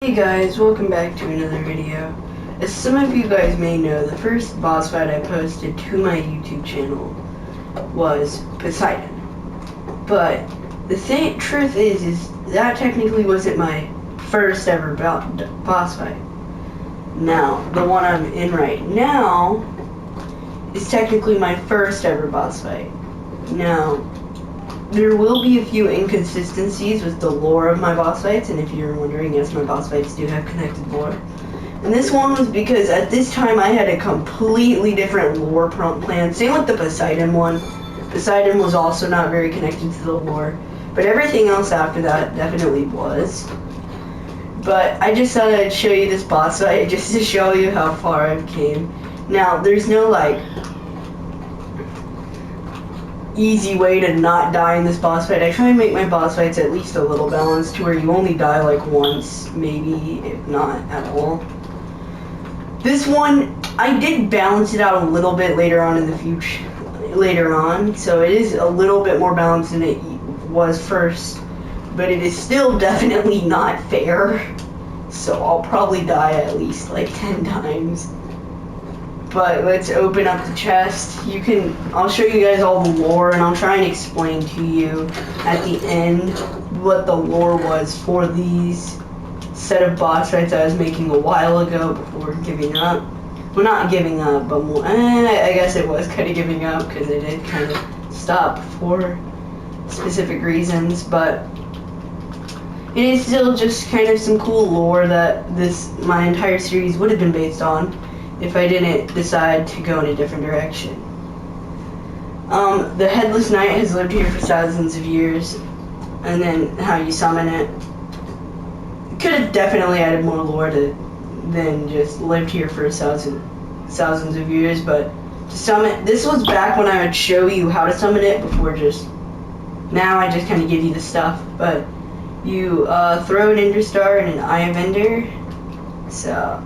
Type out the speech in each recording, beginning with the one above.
Hey guys, welcome back to another video. As some of you guys may know, the first boss fight I posted to my YouTube channel was Poseidon. But the truth is that technically wasn't my first ever boss fight. Now, the one I'm in right now is technically my first ever boss fight. Now, there will be a few inconsistencies with the lore of my boss fights, and if you're wondering, yes, my boss fights do have connected lore. And this one was because at this time I had a completely different lore plan. Same with the Poseidon one. Poseidon was also not very connected to the lore, but everything else after that definitely was. But I just thought I'd show you this boss fight just to show you how far I've came. Now, there's no easy way to not die in this boss fight. I try and make my boss fights at least a little balanced to where you only die once, maybe, if not at all. This one, I did balance it out a little bit later on in the future, so it is a little bit more balanced than it was first, but it is still definitely not fair, so I'll probably die at least 10 times. But let's open up the chest. I'll show you guys all the lore, and I'll try and explain to you at the end what the lore was for these set of boss fights I was making a while ago before giving up. Well, not giving up, but I guess it was kind of giving up because I did kind of stop for specific reasons, but it is still just kind of some cool lore that my entire series would have been based on if I didn't decide to go in a different direction. The Headless Knight has lived here for thousands of years, and then how you summon it. Could have definitely added more lore than just lived here for thousands of years, but to summon, this was back when I would show you how to summon it before now I just kind of give you the stuff, but you throw an Ender Star and an Eye of Ender,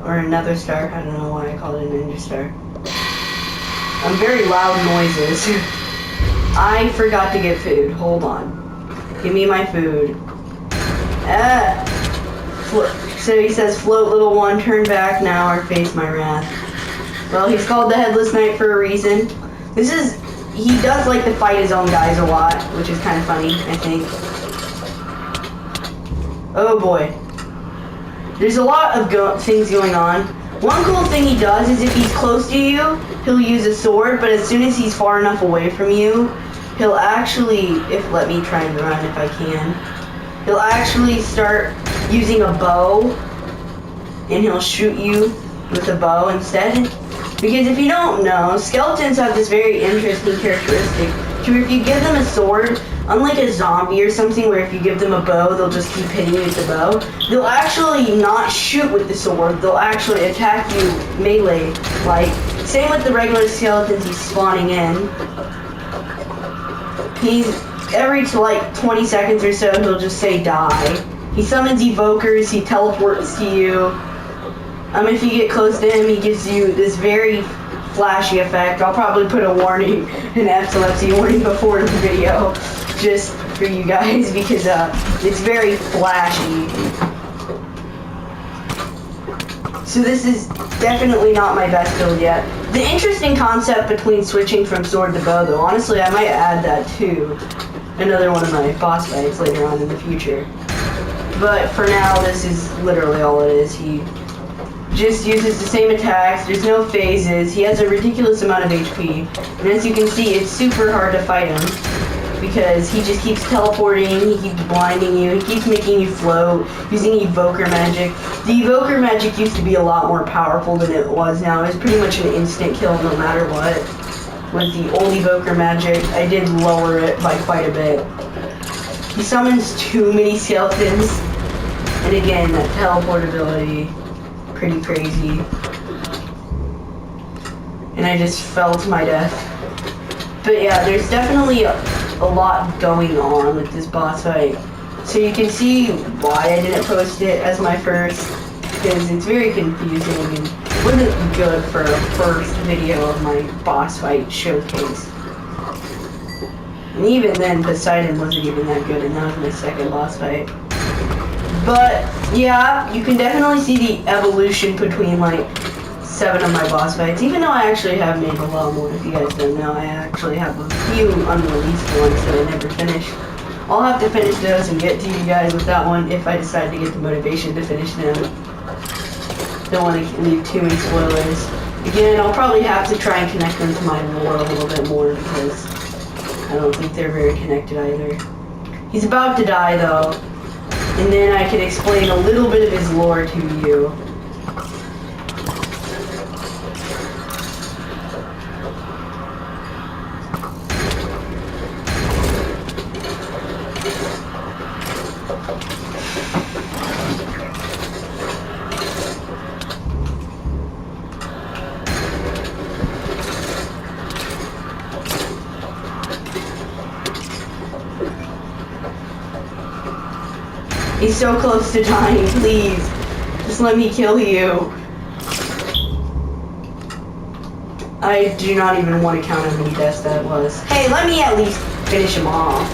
or another star, I don't know why I called it an Ender Star. Very loud noises. I forgot to get food, hold on. Give me my food. So he says, float little one, turn back now or face my wrath. Well, he's called the Headless Knight for a reason. He does like to fight his own guys a lot, which is kind of funny, I think. Oh boy. There's a lot of things going on. One cool thing he does is if he's close to you, he'll use a sword, but as soon as he's far enough away from you, he'll actually, let me try and run if I can, he'll actually start using a bow, and he'll shoot you with a bow instead. Because if you don't know, skeletons have this very interesting characteristic to where if you give them a sword, unlike a zombie or something where if you give them a bow, they'll just keep hitting you with the bow, they'll actually not shoot with the sword, they'll actually attack you melee. Same with the regular skeletons he's spawning in. Every 20 seconds or so, he'll just say die. He summons evokers, he teleports to you. If you get close to him, he gives you this very flashy effect. I'll probably put a warning, an epilepsy warning before the video, just for you guys, because it's very flashy. So this is definitely not my best build yet. The interesting concept between switching from sword to bow, though, honestly, I might add that to another one of my boss fights later on in the future. But for now, this is literally all it is. He just uses the same attacks, there's no phases, he has a ridiculous amount of HP, and as you can see, it's super hard to fight him, because he just keeps teleporting, he keeps blinding you, he keeps making you float, using evoker magic. The evoker magic used to be a lot more powerful than it was now. It's pretty much an instant kill no matter what. With the old evoker magic, I did lower it by quite a bit. He summons too many skeletons, and again, that teleportability, pretty crazy. And I just fell to my death. But yeah, there's definitely a lot going on with this boss fight. So you can see why I didn't post it as my first, because it's very confusing and wasn't good for a first video of my boss fight showcase. And even then, Poseidon wasn't even that good, and that was my second boss fight. But yeah, you can definitely see the evolution between like 7 of my boss fights. Even though I actually have made a lot more. If you guys don't know, I actually have a few unreleased ones that I never finished. I'll have to finish those and get to you guys with that one if I decide to get the motivation to finish them. Don't want to leave too many spoilers. Again, I'll probably have to try and connect them to my lore a little bit more because I don't think they're very connected either. He's about to die though, and then I can explain a little bit of his lore to you. He's so close to dying, please. Just let me kill you. I do not even want to count how many deaths that was. Hey, let me at least finish him off.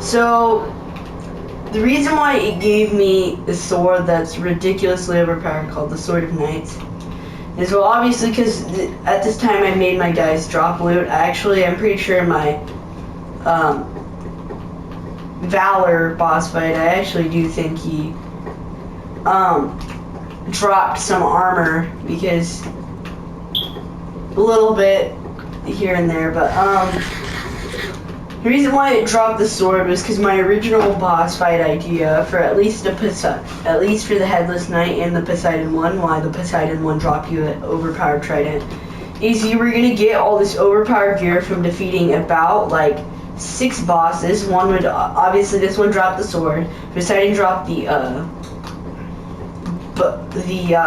So, the reason why it gave me a sword that's ridiculously overpowered called the Sword of Knights is, well, obviously because at this time I made my guys drop loot. I'm pretty sure my Valor boss fight, I actually do think he dropped some armor, because a little bit here and there, but the reason why it dropped the sword was because my original boss fight idea for at least for the Headless Knight and the Poseidon one, why the Poseidon one dropped you an overpowered trident, is you were gonna get all this overpowered gear from defeating about like 6 bosses. One would obviously, this one dropped the sword. Poseidon dropped the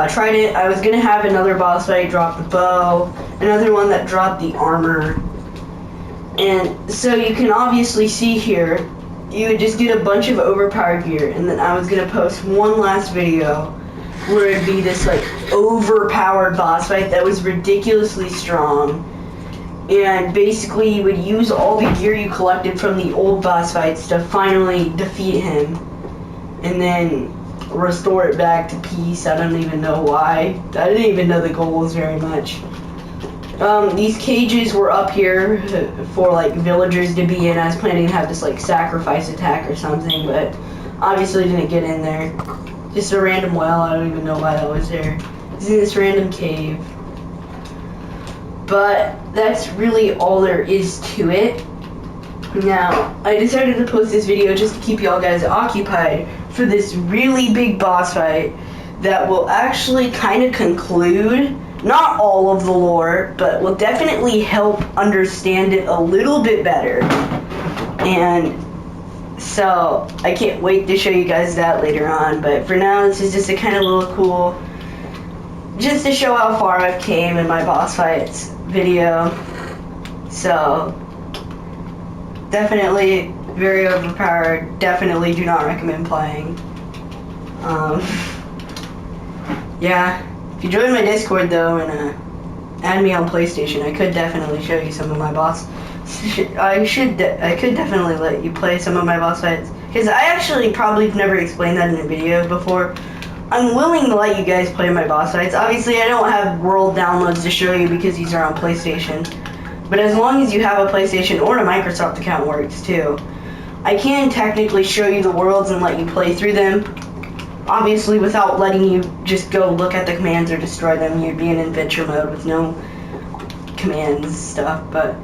trident. I was gonna have another boss fight drop the bow, another one that dropped the armor, and so you can obviously see here, you would just get a bunch of overpowered gear, and then I was gonna post one last video where it'd be this like overpowered boss fight that was ridiculously strong. And basically you would use all the gear you collected from the old boss fights to finally defeat him. And then restore it back to peace. I don't even know why. I didn't even know the goals very much. These cages were up here for like villagers to be in. I was planning to have this like sacrifice attack or something, but obviously didn't get in there. Just a random well, I don't even know why that was there. It's in this random cave. But that's really all there is to it. Now, I decided to post this video just to keep y'all guys occupied for this really big boss fight that will actually kind of conclude, not all of the lore, but will definitely help understand it a little bit better. And so, I can't wait to show you guys that later on, but for now, this is just a kind of little cool, just to show how far I've came in my boss fights video. So definitely very overpowered. Definitely do not recommend playing. Yeah, if you join my Discord though and add me on PlayStation, I could definitely show you some of my boss. I could definitely let you play some of my boss fights, because I actually probably never explained that in a video before. I'm willing to let you guys play my boss fights. Obviously, I don't have world downloads to show you because these are on PlayStation. But as long as you have a PlayStation or a Microsoft account, works too. I can technically show you the worlds and let you play through them. Obviously, without letting you just go look at the commands or destroy them. You'd be in adventure mode with no commands and stuff. But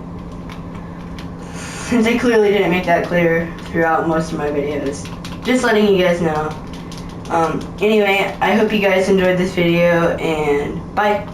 since I clearly didn't make that clear throughout most of my videos, just letting you guys know. Anyway, I hope you guys enjoyed this video, and bye.